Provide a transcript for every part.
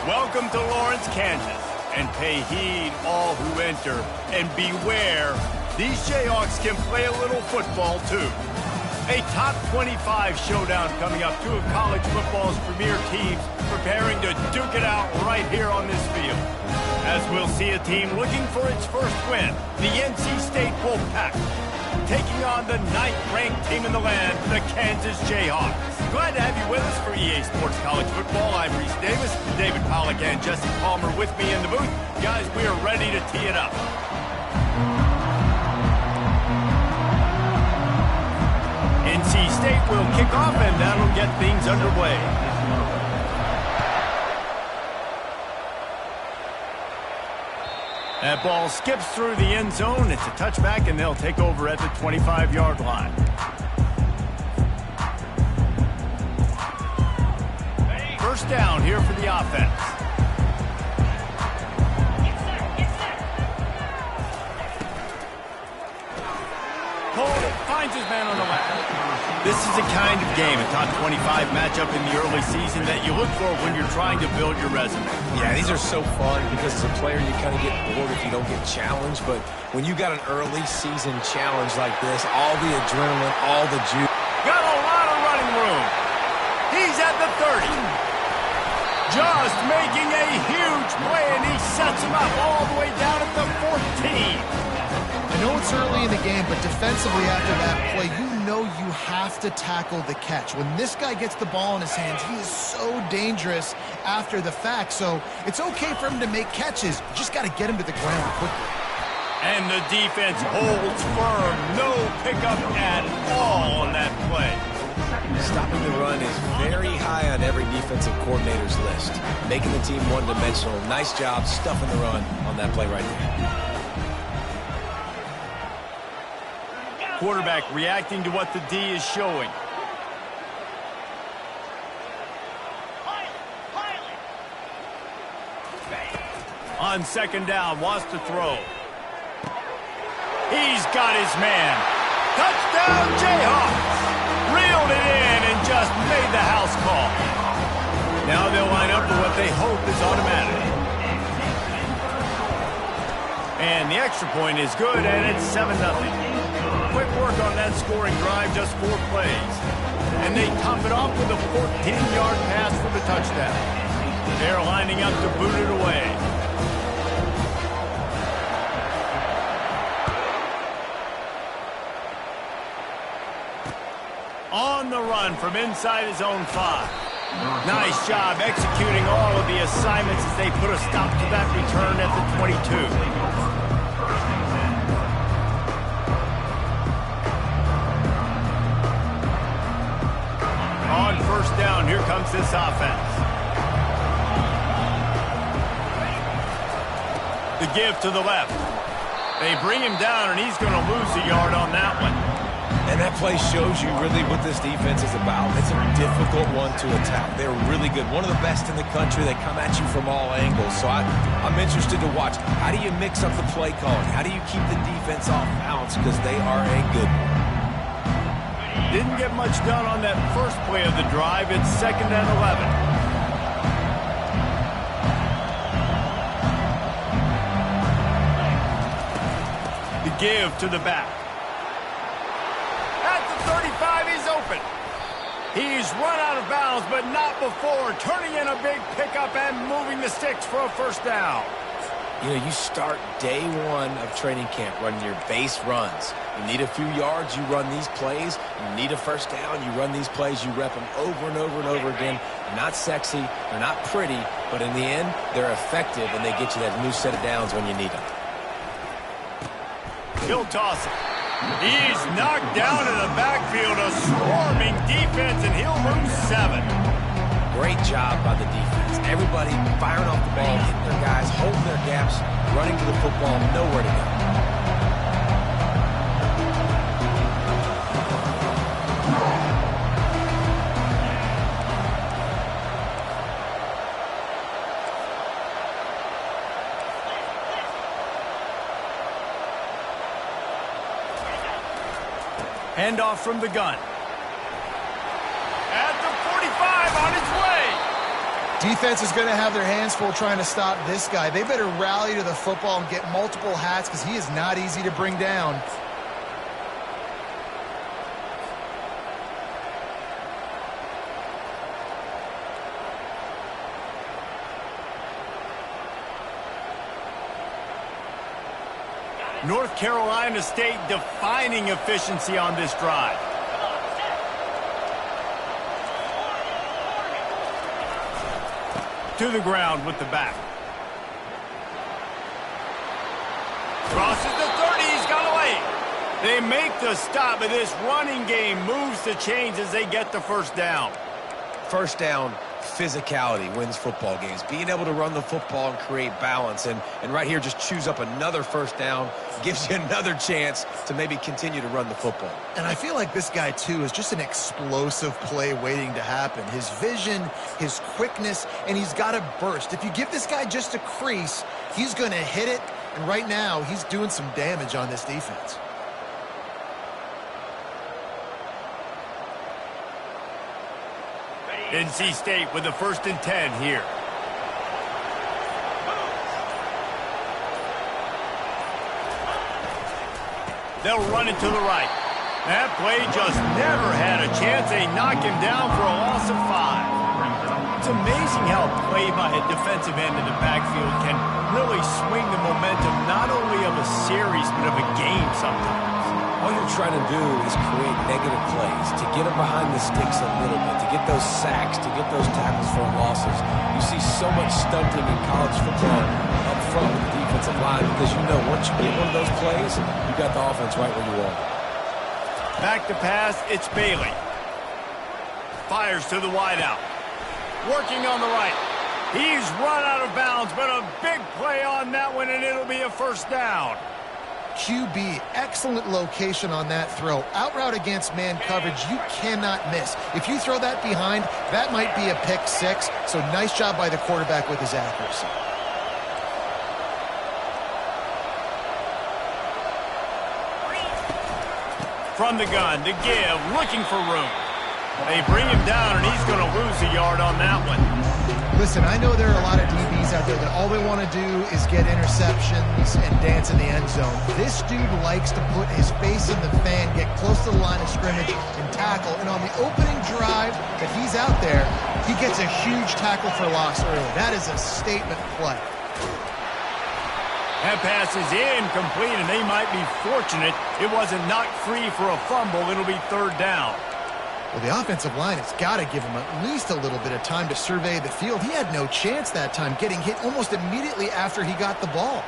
Welcome to Lawrence, Kansas, and pay heed all who enter, and beware, these Jayhawks can play a little football too. A top 25 showdown coming up, two of college football's premier teams preparing to duke it out right here on this field. As we'll see a team looking for its first win, the NC State Wolfpack, taking on the 9th-ranked team in the land, the Kansas Jayhawks. Glad to have you with us for EA Sports College Football. I'm Reese Davis, David Pollack and Jesse Palmer with me in the booth. Guys, we are ready to tee it up. NC State will kick off, and that'll get things underway. That ball skips through the end zone. It's a touchback, and they'll take over at the 25-yard line. First down here for the offense. Cole finds his man on the left. This is the kind of game, a top 25 matchup in the early season that you look for when you're trying to build your resume. Yeah, these are so fun because as a player you kind of get bored if you don't get challenged, but when you got an early season challenge like this, all the adrenaline, all the juice. Got a lot of running room. He's at the 30. Just making a huge play, and he sets him up all the way down at the 14. I know it's early in the game, but defensively after that play, you know you have to tackle the catch. When this guy gets the ball in his hands, he is so dangerous after the fact. So it's okay for him to make catches. You just got to get him to the ground quickly. And the defense holds firm. No pickup at all on that play. Stopping the run is very high on every defensive coordinator's list. Making the team one-dimensional. Nice job stuffing the run on that play right there. Quarterback reacting to what the D is showing. On second down, wants to throw. He's got his man. Touchdown, Jayhawks! Reeled it in and just made the house call. Now they'll line up for what they hope is automatic. And the extra point is good, and it's 7-0. Quick work on that scoring drive, just 4 plays. And they top it off with a 14-yard pass for the touchdown. They're lining up to boot it away. On the run from inside his own 5. Nice job executing all of the assignments as they put a stop to that return at the 22. On first down, here comes this offense. The give to the left. They bring him down, and he's going to lose a yard on that one. And that play shows you really what this defense is about. It's a difficult one to attack. They're really good. One of the best in the country. They come at you from all angles. So I'm interested to watch. How do you mix up the play calling? How do you keep the defense off balance? Because they are a good one. Didn't get much done on that first play of the drive. It's 2nd and 11. The give to the back. At the 35, he's open. He's run out of bounds, but not before turning in a big pickup and moving the sticks for a first down. You know, you start day one of training camp running your base runs. You need a few yards, you run these plays. You need a first down, you run these plays. You rep them over and over and over again. They're not sexy, they're not pretty, but in the end, they're effective, and they get you that new set of downs when you need them. He'll toss it. He's knocked down in the backfield, a swarming defense, and he'll lose 7. Great job by the defense. Everybody firing off the ball, hitting their guys, holding their gaps, running to the football, nowhere to go. Handoff from the gun. At the 45, on its way. Defense is going to have their hands full trying to stop this guy. They better rally to the football and get multiple hats because he is not easy to bring down. North Carolina State defining efficiency on this drive. To the ground with the back. Crosses the 30, he's got away. They make the stop, but this running game moves the chains as they get the first down. First down, physicality wins football games. Being able to run the football and create balance. And right here, just choose up another first down. Gives you another chance to maybe continue to run the football. And I feel like this guy, too, is just an explosive play waiting to happen. His vision, his quickness, and he's got a burst. If you give this guy just a crease, he's going to hit it. And right now, he's doing some damage on this defense. NC State with the 1st and 10 here. They'll run it to the right. That play just never had a chance. They knock him down for a loss of 5. It's amazing how a play by a defensive end in the backfield can really swing the momentum not only of a series but of a game sometimes. All you're trying to do is create negative plays, to get them behind the sticks a little bit, to get those sacks, to get those tackles for losses. You see so much stunting in college football up front with the defensive line because you know once you get one of those plays, you got the offense right where you want it. Back to pass, it's Bailey. Fires to the wideout. Working on the right. He's run out of bounds, but a big play on that one, and it'll be a first down. QB, excellent location on that throw. Out route against man coverage, you cannot miss. If you throw that behind, that might be a pick 6. So nice job by the quarterback with his accuracy. From the gun, to give, looking for room. They bring him down, and he's going to lose a yard on that one. Listen, I know there are a lot of DBs out there that all they want to do is get interceptions and dance in the end zone. This dude likes to put his face in the fan, get close to the line of scrimmage, and tackle. And on the opening drive that he's out there, he gets a huge tackle for loss early. That is a statement play. That pass is incomplete, and they might be fortunate it wasn't knocked free for a fumble. It'll be 3rd down. Well, the offensive line has got to give him at least a little bit of time to survey the field. He had no chance that time, getting hit almost immediately after he got the ball.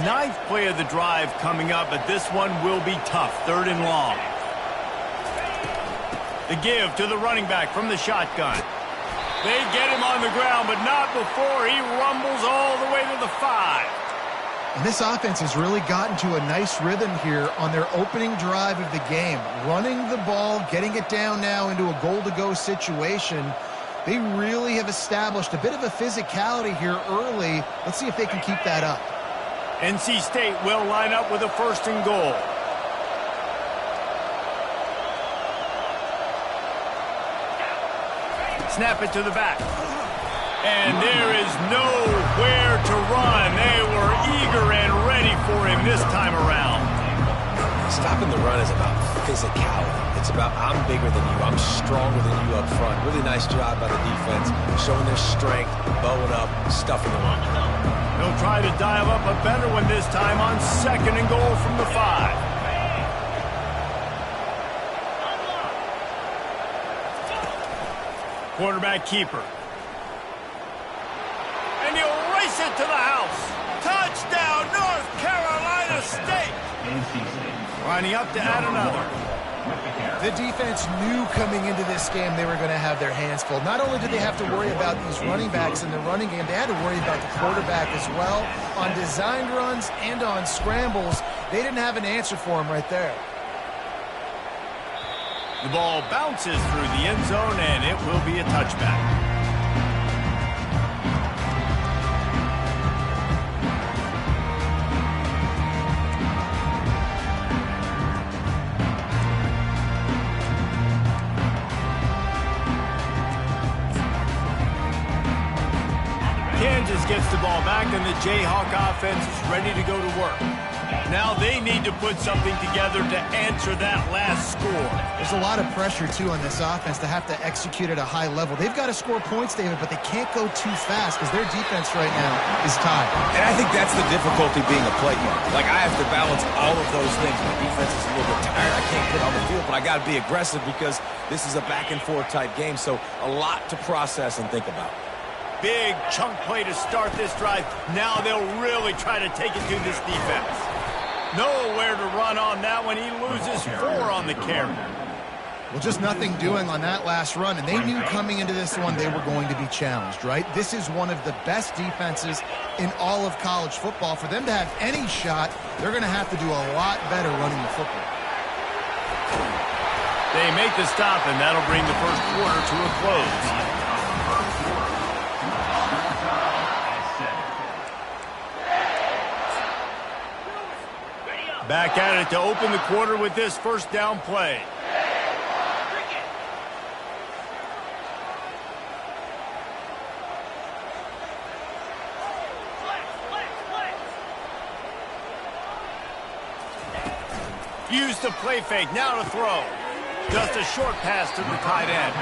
Ninth play of the drive coming up, but this one will be tough. 3rd and long. The give to the running back from the shotgun. They get him on the ground, but not before he rumbles all the way to the 5. And this offense has really gotten to a nice rhythm here on their opening drive of the game. Running the ball, getting it down now into a goal-to-go situation. They really have established a bit of a physicality here early. Let's see if they can keep that up. NC State will line up with a 1st and goal. Snap it to the back. And there is nowhere to run. They were eager and wrong this time around. Stopping the run is about physicality. It's about I'm bigger than you, I'm stronger than you up front. Really nice job by the defense, showing their strength, bowing up, stuffing the run. He'll try to dial up a better one this time on 2nd and goal from the 5. Quarterback keeper. And he'll race it to the house. Touchdown, North Carolina State. Lining up to add another. The defense knew coming into this game they were going to have their hands full. Not only did they have to worry about these running backs in the running game, they had to worry about the quarterback as well. On designed runs and on scrambles, they didn't have an answer for him right there. The ball bounces through the end zone, and it will be a touchback. Kansas gets the ball back, and the Jayhawk offense is ready to go to work. Now they need to put something together to answer that last score. There's a lot of pressure, too, on this offense to have to execute at a high level. They've got to score points, David, but they can't go too fast because their defense right now is tied. And I think that's the difficulty being a play caller. Like, I have to balance all of those things. My defense is a little bit tired. I can't get on the field, but I got to be aggressive because this is a back-and-forth type game, so a lot to process and think about. Big chunk play to start this drive. Now they'll really try to take it to this defense. Nowhere to run on that one. He loses 4 on the carry. Well, just nothing doing on that last run, and they knew coming into this one they were going to be challenged, right? This is one of the best defenses in all of college football. For them to have any shot, they're going to have to do a lot better running the football. They make the stop, and that'll bring the first quarter to a close. Back at it to open the quarter with this first down play. Use the play fake, now to throw. Just a short pass to the tight end.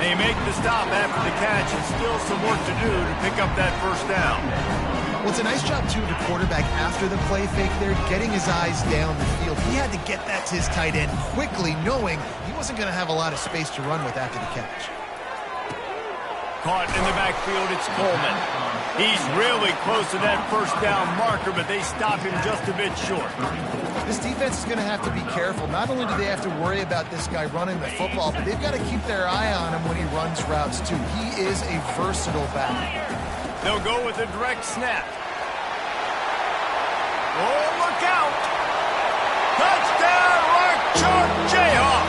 They make the stop after the catch, and still some work to do to pick up that first down. Well, it's a nice job, too, of the quarterback after the play fake there, getting his eyes down the field. He had to get that to his tight end quickly, knowing he wasn't going to have a lot of space to run with after the catch. Caught in the backfield, it's Coleman. He's really close to that first down marker, but they stop him just a bit short. This defense is going to have to be careful. Not only do they have to worry about this guy running the football, but they've got to keep their eye on him when he runs routes, too. He is a versatile back. They'll go with a direct snap. Oh, look out! Touchdown, Mark Chalk Jayhawk!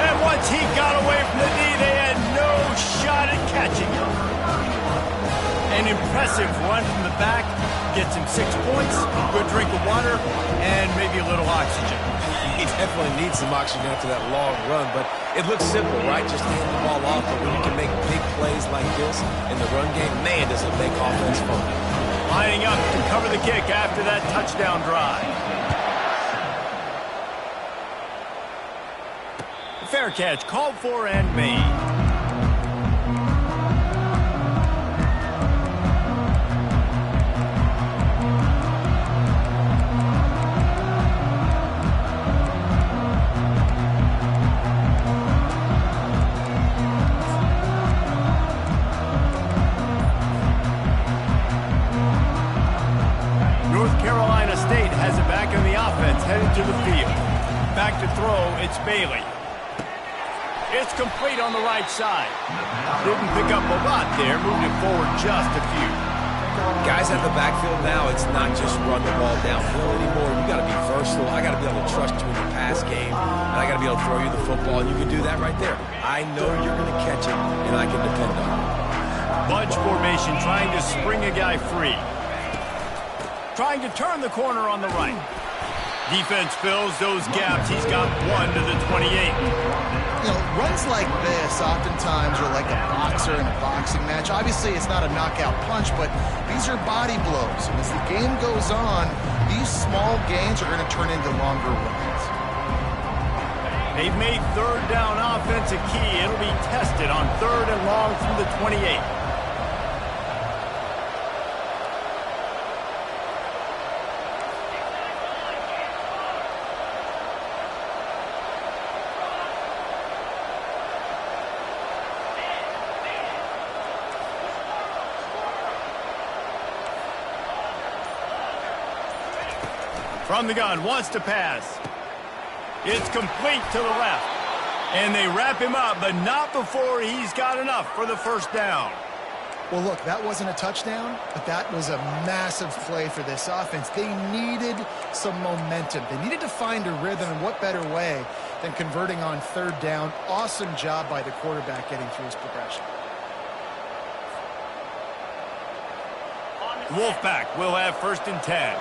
And once he got away from the knee, they had no shot at catching him. An impressive run from the back. Gets him 6 points, good drink of water, and maybe a little oxygen. He definitely needs some oxygen after that long run, but it looks simple, right? Just hand the ball off, but when you can make big plays like this in the run game, man, does it make offense fun. Lining up to cover the kick after that touchdown drive. Fair catch called for and made. Headed to the field. Back to throw, it's Bailey. It's complete on the right side. Didn't pick up a lot there, moved it forward just a few. Guys at the backfield now, it's not just run the ball downfield anymore. You got to be versatile. I got to be able to trust you in the pass game, and I got to be able to throw you the football, and you can do that right there. I know you're going to catch it, and I can depend on it. Bunch formation, trying to spring a guy free. Trying to turn the corner on the right. Defense fills those gaps. He's got 1 to the 28. You know, runs like this oftentimes are like a boxer in a boxing match. Obviously, it's not a knockout punch, but these are body blows. And as the game goes on, these small gains are going to turn into longer runs. They've made third down offense a key. It'll be tested on 3rd and long from the 28. From the gun, wants to pass. It's complete to the left. And they wrap him up, but not before he's got enough for the first down. Well, look, that wasn't a touchdown, but that was a massive play for this offense. They needed some momentum. They needed to find a rhythm, and what better way than converting on 3rd down. Awesome job by the quarterback getting through his progression. Wolfpack will have 1st and 10.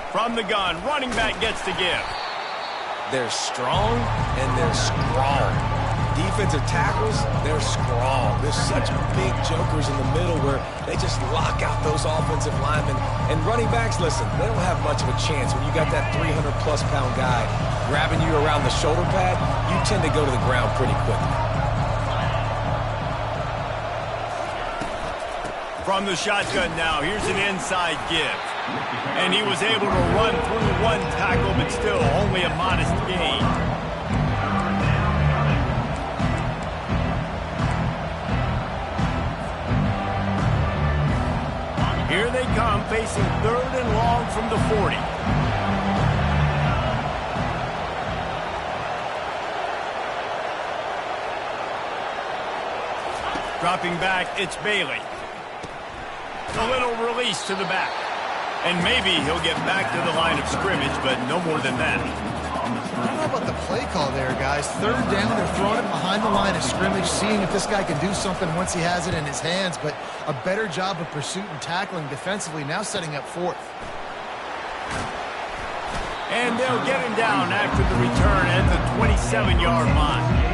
From the gun, running back gets to give. They're strong and they're strong. Defensive tackles, they're strong. There's such big jokers in the middle where they just lock out those offensive linemen. And running backs, listen, they don't have much of a chance. When you got that 300-plus pound guy grabbing you around the shoulder pad, you tend to go to the ground pretty quickly. From the shotgun now, here's an inside give. And he was able to run through one tackle, but still only a modest gain. Here they come, facing 3rd and long from the 40. Dropping back, it's Bailey. A little release to the back. And maybe he'll get back to the line of scrimmage, but no more than that. I don't know about the play call there, guys. 3rd down, they're throwing it behind the line of scrimmage, seeing if this guy can do something once he has it in his hands, but a better job of pursuit and tackling defensively, now setting up 4th. And they'll get him down after the return at the 27-yard line.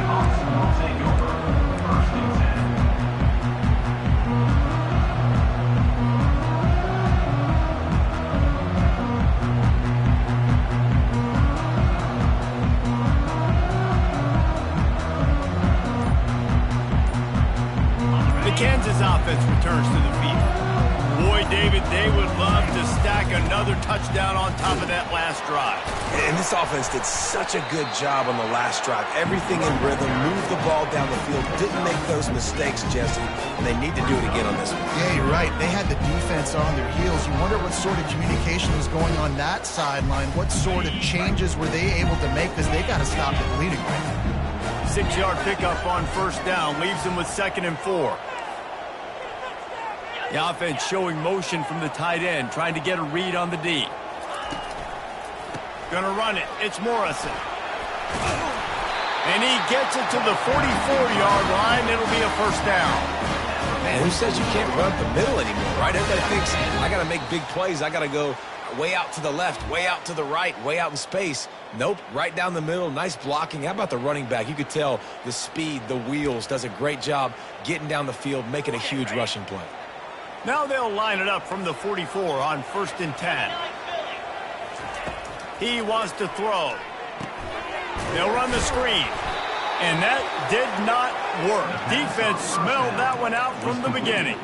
Kansas offense returns to the field. Boy, David, they would love to stack another touchdown on top of that last drive. And this offense did such a good job on the last drive. Everything in rhythm, moved the ball down the field, didn't make those mistakes, Jesse, and they need to do it again on this one. Yeah, you're right. They had the defense on their heels. You wonder what sort of communication was going on that sideline. What sort of changes were they able to make, because they got to stop the bleeding right now. 6-yard pickup on 1st down leaves them with 2nd and 4. The offense showing motion from the tight end, trying to get a read on the D. Gonna run it. It's Morrison. And he gets it to the 44-yard line. It'll be a 1st down. Man, who says you can't run up the middle anymore, right? Everybody thinks, I got to make big plays. I got to go way out to the left, way out to the right, way out in space. Nope, right down the middle. Nice blocking. How about the running back? You could tell the speed, the wheels, does a great job getting down the field, making a huge rushing play. Now they'll line it up from the 44 on 1st and 10. He wants to throw. They'll run the screen. And that did not work. Defense smelled that one out from the beginning.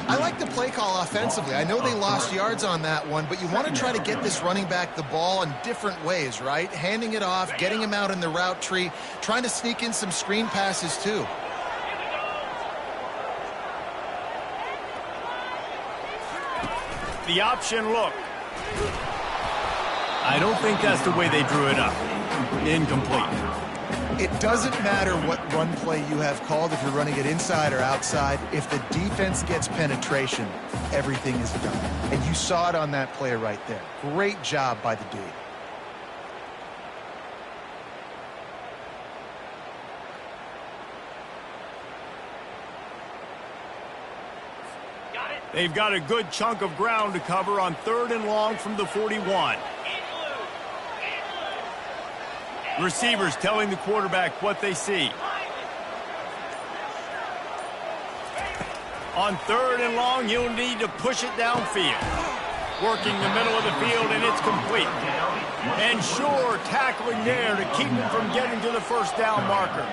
I like the play call offensively. I know they lost yards on that one, but you want to try to get this running back the ball in different ways, right? Handing it off, getting him out in the route tree, trying to sneak in some screen passes too. The option look. I don't think that's the way they drew it up. Incomplete. It doesn't matter what run play you have called, if you're running it inside or outside. If the defense gets penetration, everything is done. And you saw it on that play right there. Great job by the D. They've got a good chunk of ground to cover on 3rd and long from the 41. Receivers telling the quarterback what they see. On 3rd and long, you'll need to push it downfield. Working the middle of the field, and it's complete. And sure, tackling there to keep him from getting to the first down marker.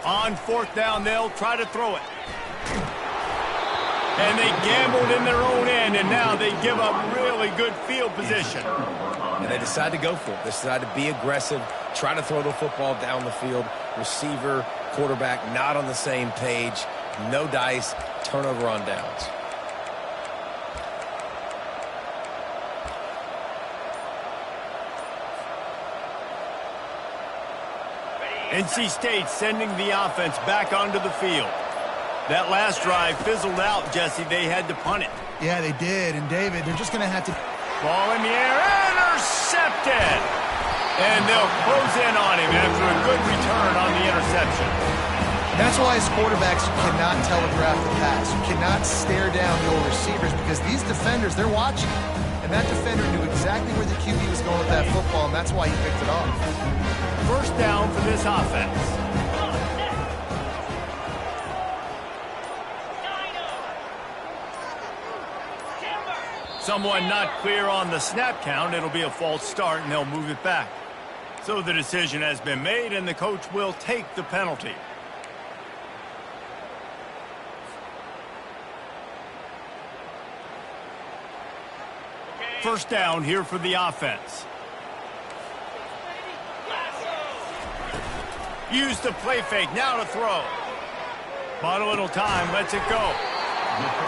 On 4th down, they'll try to throw it. And they gambled in their own end, and now they give up really good field position. And they decide to go for it. They decide to be aggressive, try to throw the football down the field. Receiver, quarterback, not on the same page. No dice, turnover on downs. NC State sending the offense back onto the field. That last drive fizzled out, Jesse. They had to punt it. Yeah, they did. And, David, they're just going to have to... Ball in the air, intercepted! And they'll close in on him after a good return on the interception. That's why as quarterbacks, you cannot telegraph the pass. You cannot stare down your receivers because these defenders, they're watching. And that defender knew exactly where the QB was going with that football, and that's why he picked it off. First down for this offense. Someone not clear on the snap count. It'll be a false start, and they'll move it back. So the decision has been made, and the coach will take the penalty. First down here for the offense. Use the play fake, now to throw. Bought a little time, lets it go.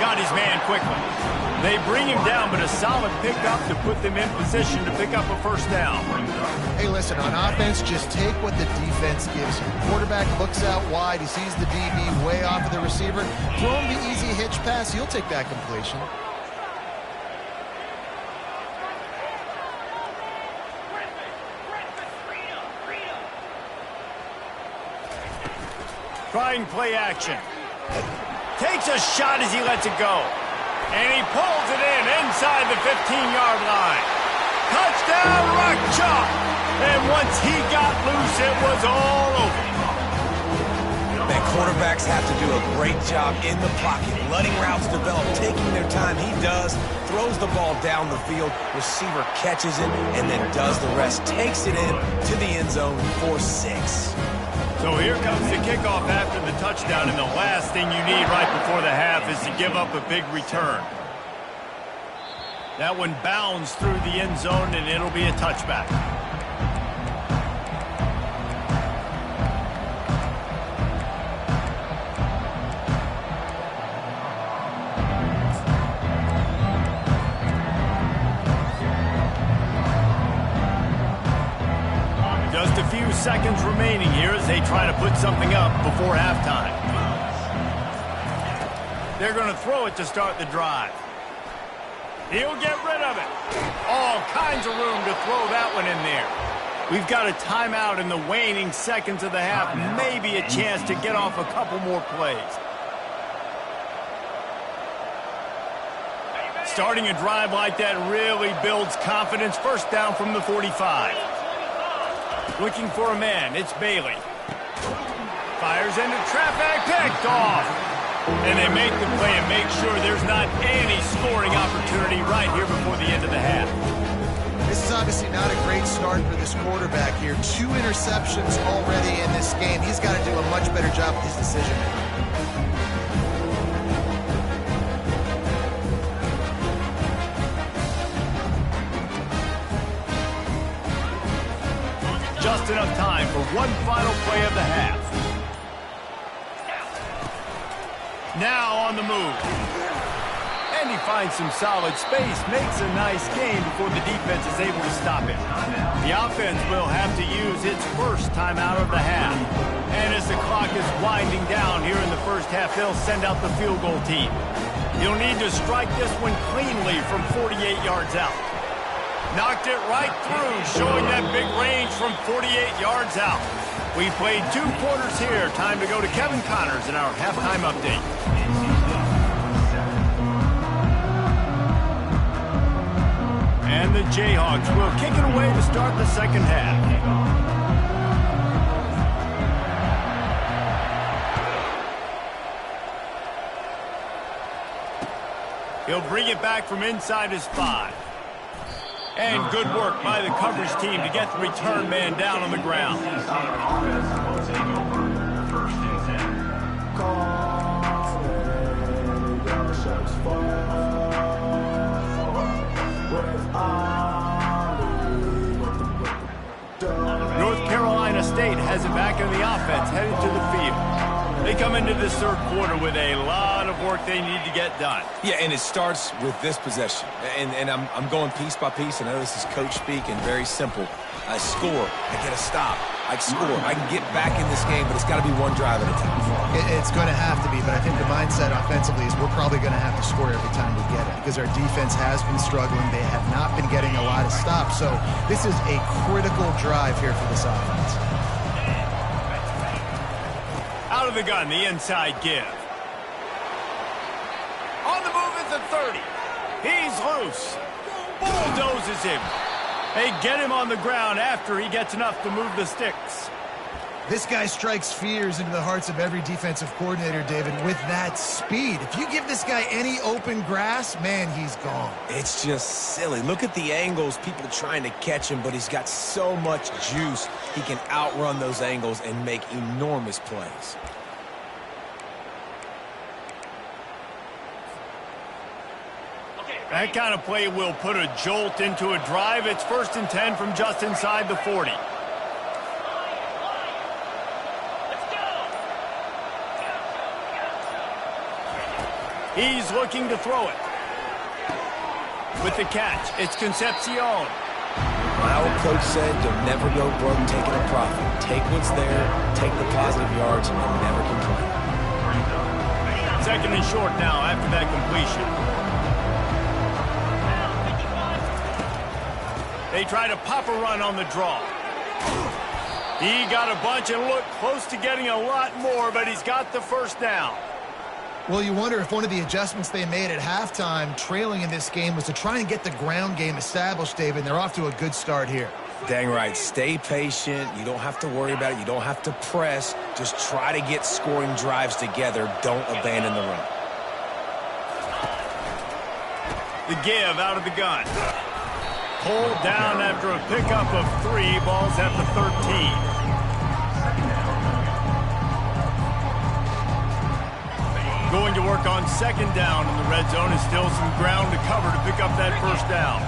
Got his man quickly. They bring him down, but a solid pickup to put them in position to pick up a first down. Hey, listen, on offense, just take what the defense gives you. Quarterback looks out wide, he sees the DB way off of the receiver. Throw him the easy hitch pass, he'll take that completion. Trying play action. Takes a shot as he lets it go. And he pulls it in inside the 15-yard line. Touchdown, Rock Chalk. And once he got loose, it was all over. Man, quarterbacks have to do a great job in the pocket, letting routes develop, taking their time. He does, throws the ball down the field, receiver catches it, and then does the rest. Takes it in to the end zone for 6. So here comes the kickoff after the touchdown, and the last thing you need right before the half is to give up a big return. That one bounds through the end zone, and it'll be a touchback. Seconds remaining here as they try to put something up before halftime. They're going to throw it to start the drive. He'll get rid of it. All kinds of room to throw that one in there. We've got a timeout in the waning seconds of the half. Maybe a chance to get off a couple more plays. Starting a drive like that really builds confidence. First down from the 45. Looking for a man, it's Bailey. Fires into traffic, picked off. And they make the play and make sure there's not any scoring opportunity right here before the end of the half. This is obviously not a great start for this quarterback here. 2 interceptions already in this game. He's got to do a much better job with his decision. Just enough time for one final play of the half. Now on the move. And he finds some solid space, makes a nice gain before the defense is able to stop it. The offense will have to use its first timeout of the half. And as the clock is winding down here in the first half, they'll send out the field goal team. He'll need to strike this one cleanly from 48 yards out. Knocked it right through, showing that big range from 48 yards out. We played 2 quarters here. Time to go to Kevin Connors in our halftime update. And the Jayhawks will kick it away to start the second half. He'll bring it back from inside his 5. And good work by the coverage team to get the return man down on the ground. North Carolina State has it back in the offense, headed to the field. They come into this third quarter with a lot of work they need to get done. Yeah, and it starts with this possession. And I'm going piece by piece. I know this is coach speak and very simple. I score. I get a stop. I score. I can get back in this game, but it's got to be one drive at a time. It's going to have to be, but I think the mindset offensively is we're probably going to have to score every time we get it because our defense has been struggling. They have not been getting a lot of stops. So this is a critical drive here for this offense. Out of the gun, the inside give. On the move at the 30. He's loose. Bulldozes him. They get him on the ground after he gets enough to move the sticks. This guy strikes fears into the hearts of every defensive coordinator, David, with that speed. If you give this guy any open grass, man, he's gone. It's just silly. Look at the angles, people trying to catch him, but he's got so much juice. He can outrun those angles and make enormous plays. That kind of play will put a jolt into a drive. It's 1st and 10 from just inside the 40. He's looking to throw it. With the catch, it's Concepcion. My old coach said you'll never go broke taking a profit. Take what's there, take the positive yards, and you'll never complain. 2nd and short now after that completion. They try to pop a run on the draw. He got a bunch and looked close to getting a lot more, but he's got the first down. Well, you wonder if one of the adjustments they made at halftime, trailing in this game, was to try and get the ground game established, David. They're off to a good start here. Dang right. Stay patient. You don't have to worry about it. You don't have to press. Just try to get scoring drives together. Don't abandon the run. The give out of the gun. Pulled down after a pickup of 3. Ball's at the 13. Going to work on 2nd down in the red zone and still some ground to cover to pick up that first down.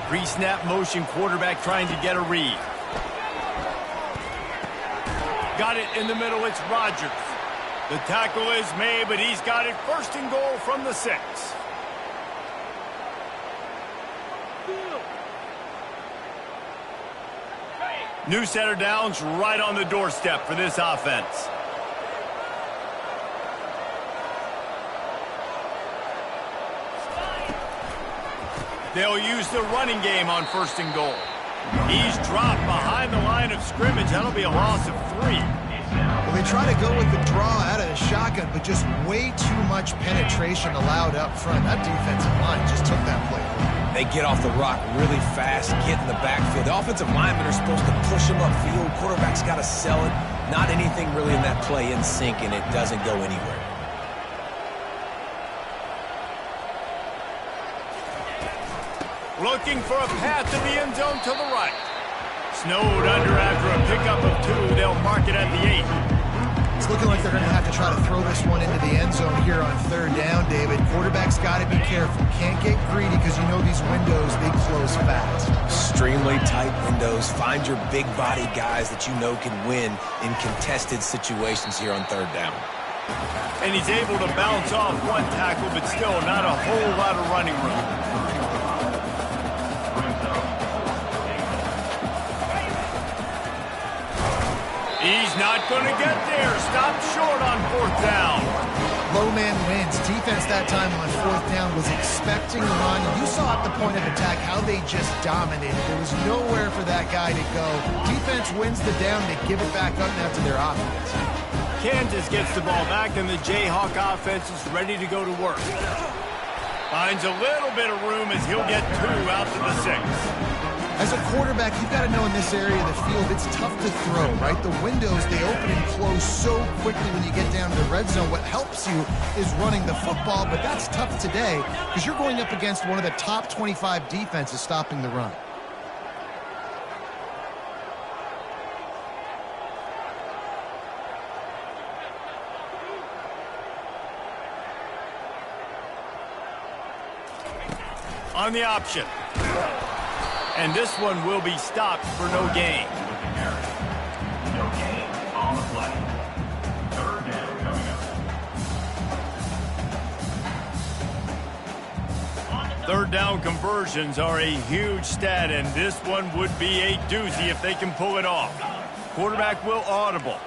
Pre-snap motion, quarterback trying to get a read. Got it in the middle, it's Rodgers. The tackle is made, but he's got it 1st and goal from the 6. New set of downs right on the doorstep for this offense. They'll use the running game on 1st and goal. He's dropped behind the line of scrimmage. That'll be a loss of 3. Well, they try to go with the draw out of the shotgun, but just way too much penetration allowed up front. That defensive line just took that play. They get off the rock really fast, get in the backfield. The offensive linemen are supposed to push him upfield. Quarterback's got to sell it. Not anything really in that play in sync, and it doesn't go anywhere. Looking for a path to the end zone to the right. Snowed under after a pickup of 2. They'll mark it at the 8. It's looking like they're going to have to try to throw this one into the end zone here on 3rd down, David. Quarterback's got to be careful. Can't get greedy because you know these windows, they close fast. Extremely tight windows. Find your big body guys that you know can win in contested situations here on 3rd down. And he's able to bounce off one tackle, but still not a whole lot of running room. He's not going to get there. Stopped short on 4th down. Low man wins. Defense that time on fourth down was expecting the run. You saw at the point of attack how they just dominated. There was nowhere for that guy to go. Defense wins the down. They give it back up now to their offense. Kansas gets the ball back, and the Jayhawk offense is ready to go to work. Finds a little bit of room as he'll get 2 out to the 6. As a quarterback, you've got to know in this area of the field, it's tough to throw, right? The windows, they open and close so quickly when you get down to the red zone. What helps you is running the football, but that's tough today because you're going up against one of the top 25 defenses stopping the run. On the option. And this one will be stopped for no gain. No gain on the play. Third down coming up. Third down conversions are a huge stat, and this one would be a doozy if they can pull it off. Quarterback will audible.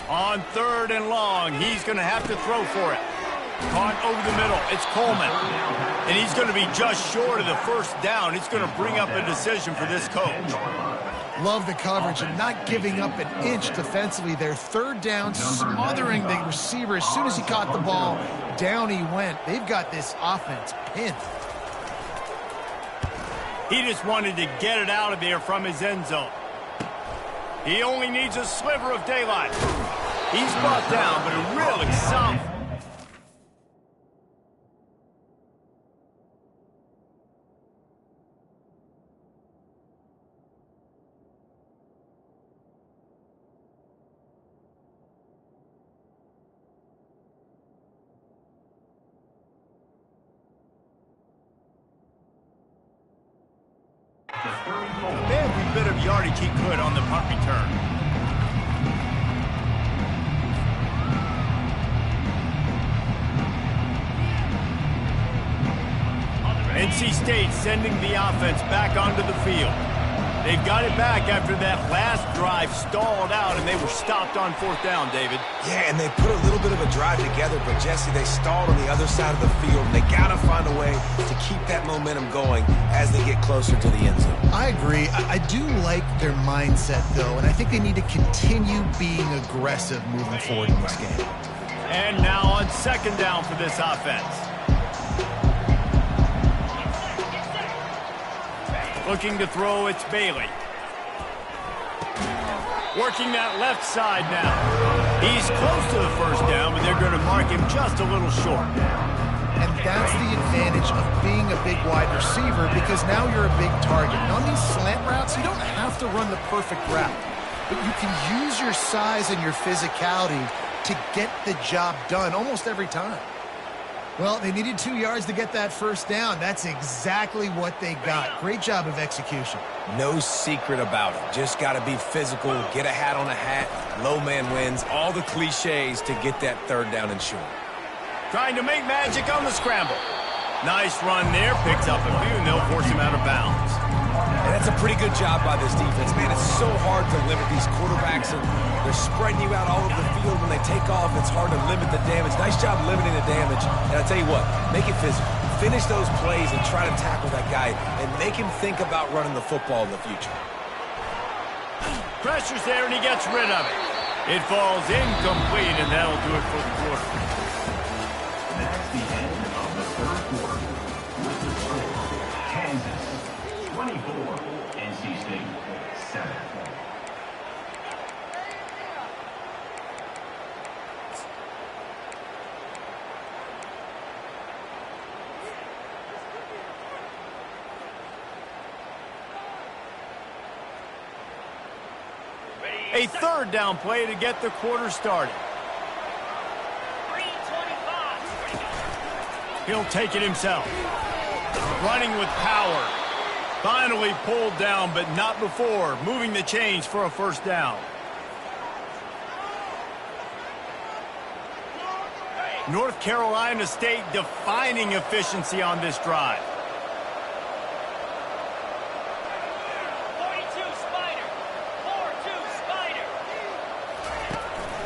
On third and long, he's going to have to throw for it. Caught over the middle. It's Coleman. And he's going to be just short of the first down. It's going to bring up a decision for this coach. Love the coverage and not giving up an inch defensively. Their third down, smothering the receiver. As soon as he caught the ball, down he went. They've got this offense pinned. He just wanted to get it out of there from his end zone. He only needs a sliver of daylight. He's brought down, but a really solid. Every bit of yardage he could on the punt return. NC State sending the offense back onto the field. They've got it back after that last drive stalled out, and they were stopped on fourth down, David. Yeah, and they put a little bit of a drive together, but, Jesse, they stalled on the other side of the field, and they got to find a way to keep that momentum going as they get closer to the end zone. I agree. I do like their mindset, though, and I think they need to continue being aggressive moving forward in this game. And now on second down for this offense. Looking to throw, it's Bailey. Working that left side now. He's close to the first down, but they're going to mark him just a little short. And that's the advantage of being a big wide receiver, because now you're a big target. And on these slant routes, you don't have to run the perfect route, but you can use your size and your physicality to get the job done almost every time. Well, they needed 2 yards to get that first down. That's exactly what they got. Great job of execution. No secret about it. Just got to be physical, get a hat on a hat, low man wins, all the cliches to get that third down and short. Trying to make magic on the scramble. Nice run there, picks up a few, and they'll force him out of bounds. And that's a pretty good job by this defense. Man, it's so hard to limit these quarterbacks, and they're spreading you out all over the field. When they take off, it's hard to limit the damage. Nice job limiting the damage. And I tell you what, make it physical. Finish those plays and try to tackle that guy and make him think about running the football in the future. Pressure's there, and he gets rid of it. It falls incomplete, and that'll do it for the quarter. That's the end of the third quarter. With the score, Kansas 24, NC State 7. A third down play to get the quarter started. He'll take it himself. Running with power. Finally pulled down, but not before. Moving the chains for a first down. North Carolina State defining efficiency on this drive.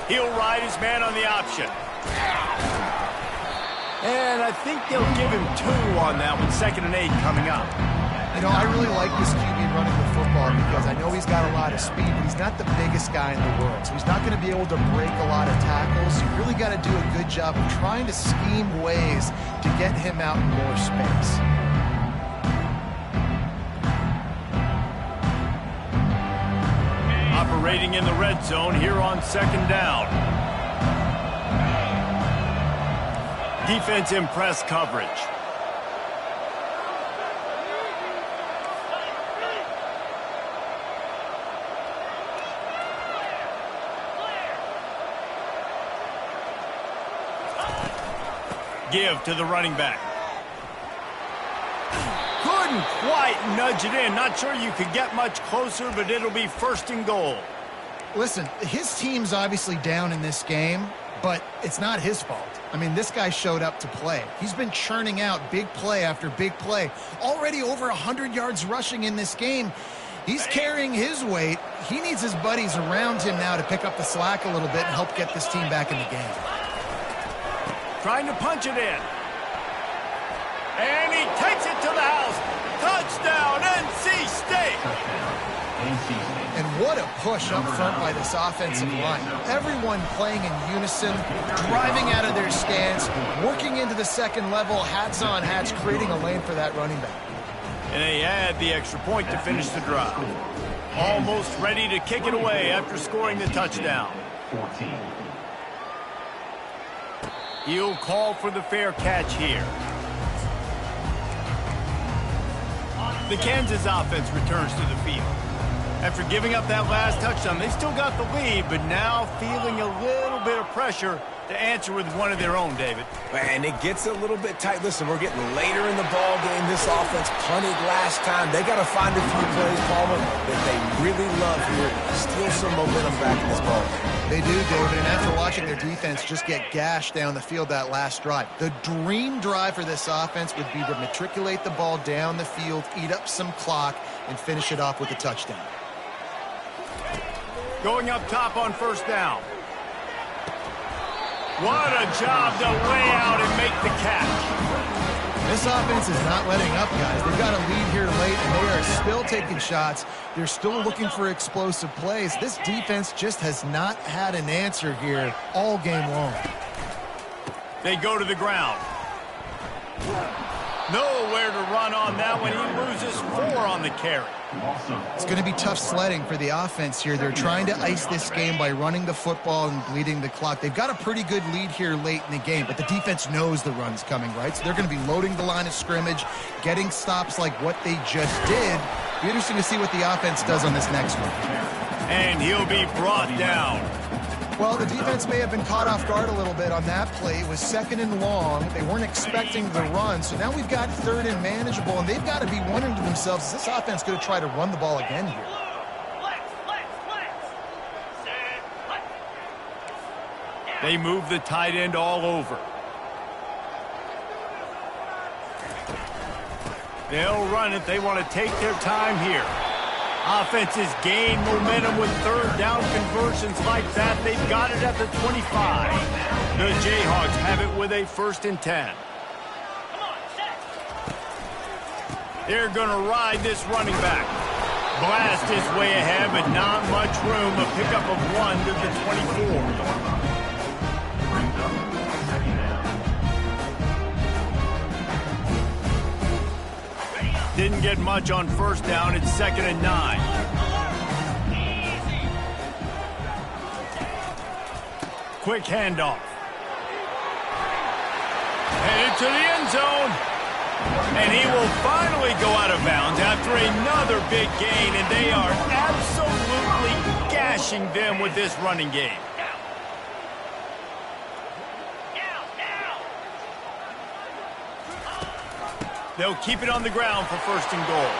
He'll ride his man on the option. And I think they'll give him 2 on that one. 2nd and 8 coming up. You know, I really like this QB running the football because I know he's got a lot of speed, but he's not the biggest guy in the world. So he's not going to be able to break a lot of tackles. You really got to do a good job of trying to scheme ways to get him out in more space. Operating in the red zone here on 2nd down. Defense in press coverage. Give to the running back. Couldn't quite nudge it in. Not sure you could get much closer, but it'll be 1st and goal. Listen, his team's obviously down in this game, but it's not his fault. I mean, this guy showed up to play. He's been churning out big play after big play. Already over 100 yards rushing in this game. He's carrying his weight. He needs his buddies around him now to pick up the slack a little bit and help get this team back in the game. Trying to punch it in. And he takes it to the house. Touchdown, NC State. And what a push up front by this offensive line. Everyone playing in unison, driving out of their stance, working into the 2nd level, hats on hats, creating a lane for that running back. And they add the extra point to finish the drive. Almost ready to kick it away after scoring the touchdown. 14. He'll call for the fair catch here. The Kansas offense returns to the field. After giving up that last touchdown, they still got the lead, but now feeling a little bit of pressure to answer with one of their own, David. And it gets a little bit tight. Listen, we're getting later in the ball game. This offense punted last time. They got to find a few plays, Palmer, that they really love here. Steal some momentum back in this ball game. They do, David, and after watching their defense just get gashed down the field that last drive, the dream drive for this offense would be to matriculate the ball down the field, eat up some clock, and finish it off with a touchdown. Going up top on 1st down. What a job to lay out and make the catch. This offense is not letting up, guys. They've got a lead here late, and they are still taking shots. They're still looking for explosive plays. This defense just has not had an answer here all game long. They go to the ground. Nowhere to run on that one. He loses 4 on the carry. It's going to be tough sledding for the offense here. They're trying to ice this game by running the football and bleeding the clock. They've got a pretty good lead here late in the game, but the defense knows the run's coming, right? So they're going to be loading the line of scrimmage, getting stops like what they just did. Be interesting to see what the offense does on this next one. And he'll be brought down. Well, the defense may have been caught off guard a little bit on that play. It was 2nd and long. They weren't expecting the run. So now we've got 3rd and manageable, and they've got to be wondering to themselves, is this offense going to try to run the ball again here? They move the tight end all over. They'll run it. They want to take their time here. Offenses gain momentum with 3rd down conversions like that. They've got it at the 25. The Jayhawks have it with a 1st and 10. They're going to ride this running back. Blast his way ahead, but not much room. A pickup of 1 to the 24. Didn't get much on 1st down. It's 2nd and 9. Quick handoff. Headed to the end zone. And he will finally go out of bounds after another big gain, and they are absolutely gashing them with this running game. They'll keep it on the ground for 1st and goal.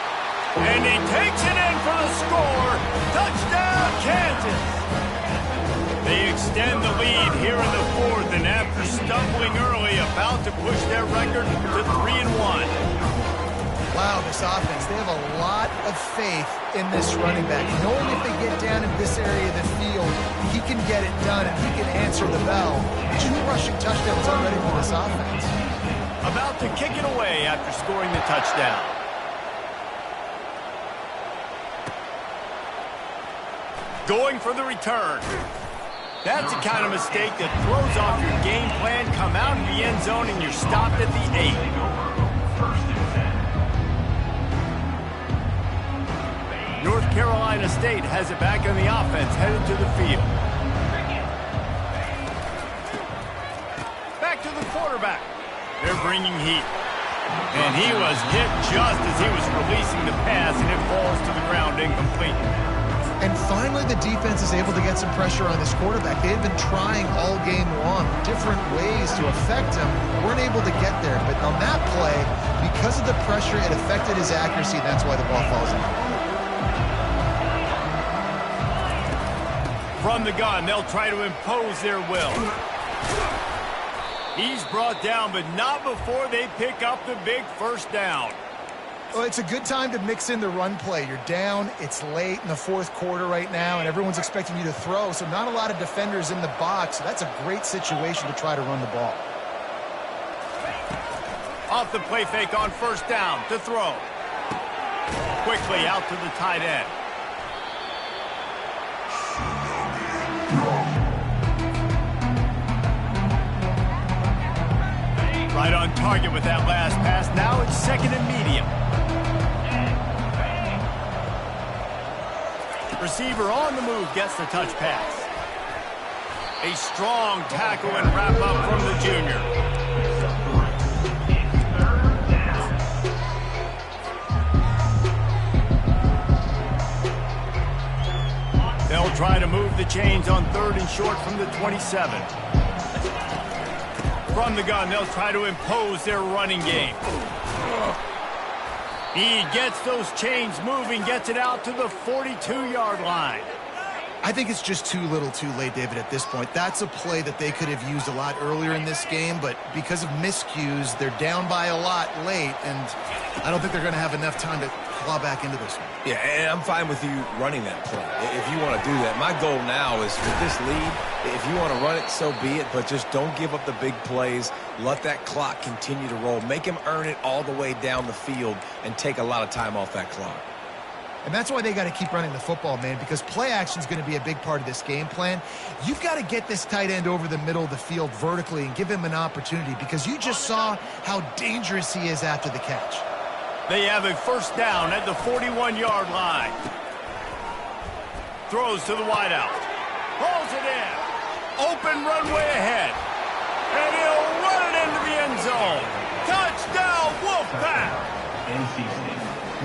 And he takes it in for the score. Touchdown, Kansas. They extend the lead here in the 4th, and after stumbling early, about to push their record to 3-1. Wow, this offense, they have a lot of faith in this running back, knowing if they get down in this area of the field, he can get it done and he can answer the bell. 2 rushing touchdowns already for this offense. About to kick it away after scoring the touchdown. Going for the return. That's the kind of mistake that throws off your game plan. Come out of the end zone and you're stopped at the 8. North Carolina State has it back on the offense, headed to the field. Back to the quarterback. They're bringing heat. And he was hit just as he was releasing the pass, and it falls to the ground incomplete. And finally, the defense is able to get some pressure on this quarterback. They had been trying all game long, different ways to affect him. Weren't able to get there. But on that play, because of the pressure, it affected his accuracy. That's why the ball falls in. From the gun, they'll try to impose their will. He's brought down, but not before they pick up the big first down. Well, it's a good time to mix in the run play. You're down, it's late in the 4th quarter right now, and everyone's expecting you to throw, so not a lot of defenders in the box. So that's a great situation to try to run the ball. Off the play fake on first down to throw. Quickly out to the tight end. Right on target with that last pass. Now it's 2nd and medium. Receiver on the move gets the touch pass. A strong tackle and wrap up from the junior. They'll try to move the chains on 3rd and short from the 27. From the gun, they'll try to impose their running game. He gets those chains moving, gets it out to the 42-yard line. I think it's just too little too late, David, at this point. That's a play that they could have used a lot earlier in this game, but because of miscues, they're down by a lot late, and I don't think they're going to have enough time to claw back into this one. Yeah, and I'm fine with you running that play if you want to do that. My goal now is with this lead, if you want to run it, so be it, but just don't give up the big plays. Let that clock continue to roll. Make him earn it all the way down the field and take a lot of time off that clock. And that's why they got to keep running the football, man, because play action is going to be a big part of this game plan. You've got to get this tight end over the middle of the field vertically and give him an opportunity, because you just saw how dangerous he is after the catch. They have a first down at the 41-yard line. Throws to the wideout. Pulls it in. Open runway ahead. And he'll run it into the end zone. Touchdown, Wolfpack! NC State.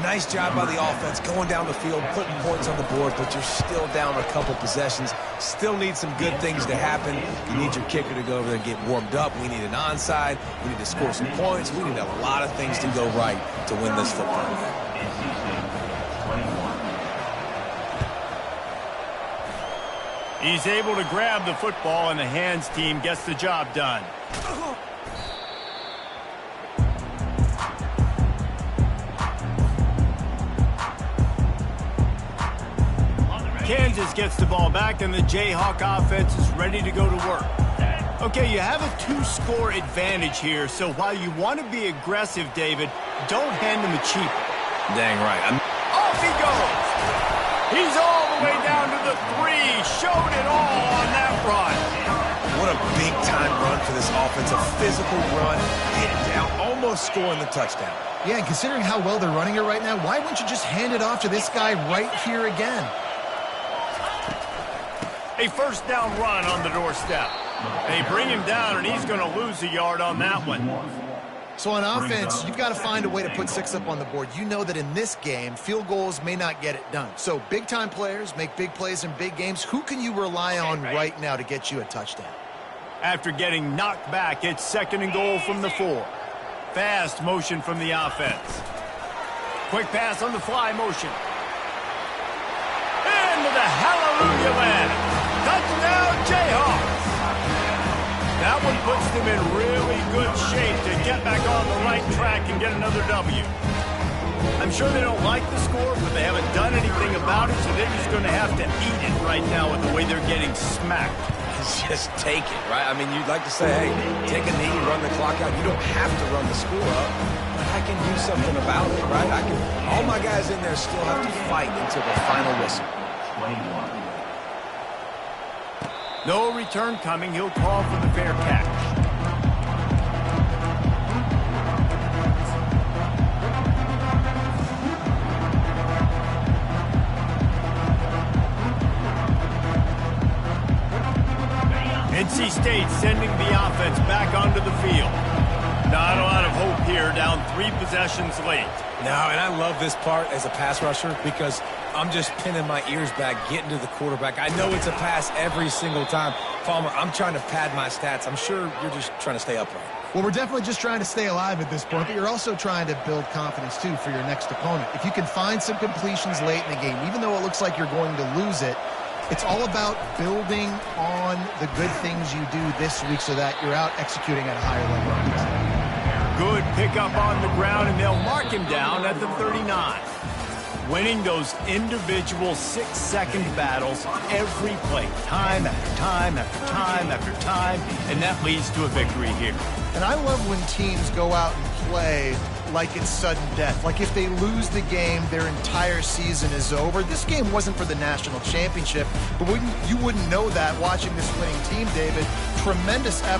Nice job by the offense going down the field, putting points on the board, but you're still down a couple possessions. Still need some good things to happen. You need your kicker to go over there and get warmed up. We need an onside. We need to score some points. We need a lot of things to go right to win this football game. NC State 21. He's able to grab the football, and the hands team gets the job done. Kansas gets the ball back, and the Jayhawk offense is ready to go to work. Okay, you have a 2-score advantage here, so while you want to be aggressive, David, don't hand them a cheap. Dang right. Off he goes. He's all the way down to the 3. Showed it all on that run. What a big-time run for this offense. A physical run, get down, almost scoring the touchdown. Yeah, and considering how well they're running it right now, why wouldn't you just hand it off to this guy right here again? A first down run on the doorstep. They bring him down, and he's going to lose a yard on that one. So on offense, you've got to find a way to put 6 up on the board. You know that in this game, field goals may not get it done. So big-time players make big plays in big games. Who can you rely on right now to get you a touchdown? After getting knocked back, it's 2nd and goal from the 4. Fast motion from the offense. Quick pass on the fly motion. Into the hallelujah land. Touchdown, Jayhawks! That one puts them in really good shape to get back on the right track and get another W. I'm sure they don't like the score, but they haven't done anything about it, so they're just going to have to eat it right now with the way they're getting smacked. Just take it, right? I mean, you'd like to say, hey, take a knee, run the clock out. You don't have to run the score up, but I can do something about it, right? All my guys in there still have to fight until the final whistle. 21. No return coming. He'll call for the fair catch. NC State sending the offense back onto the field. Not a lot of hope here, down 3 possessions late. No, and I love this part as a pass rusher because I'm just pinning my ears back, getting to the quarterback. I know it's a pass every single time. Palmer, I'm trying to pad my stats. I'm sure you're just trying to stay upright. Well, we're definitely just trying to stay alive at this point, but you're also trying to build confidence, too, for your next opponent. If you can find some completions late in the game, even though it looks like you're going to lose it, it's all about building on the good things you do this week so that you're out executing at a higher level. Good pickup on the ground, and they'll mark him down at the 39. Winning those individual 6-second battles every play, time after time after time after time, and that leads to a victory here. And I love when teams go out and play like it's sudden death. Like if they lose the game, their entire season is over. This game wasn't for the national championship, but you wouldn't know that watching this winning team, David. Tremendous effort.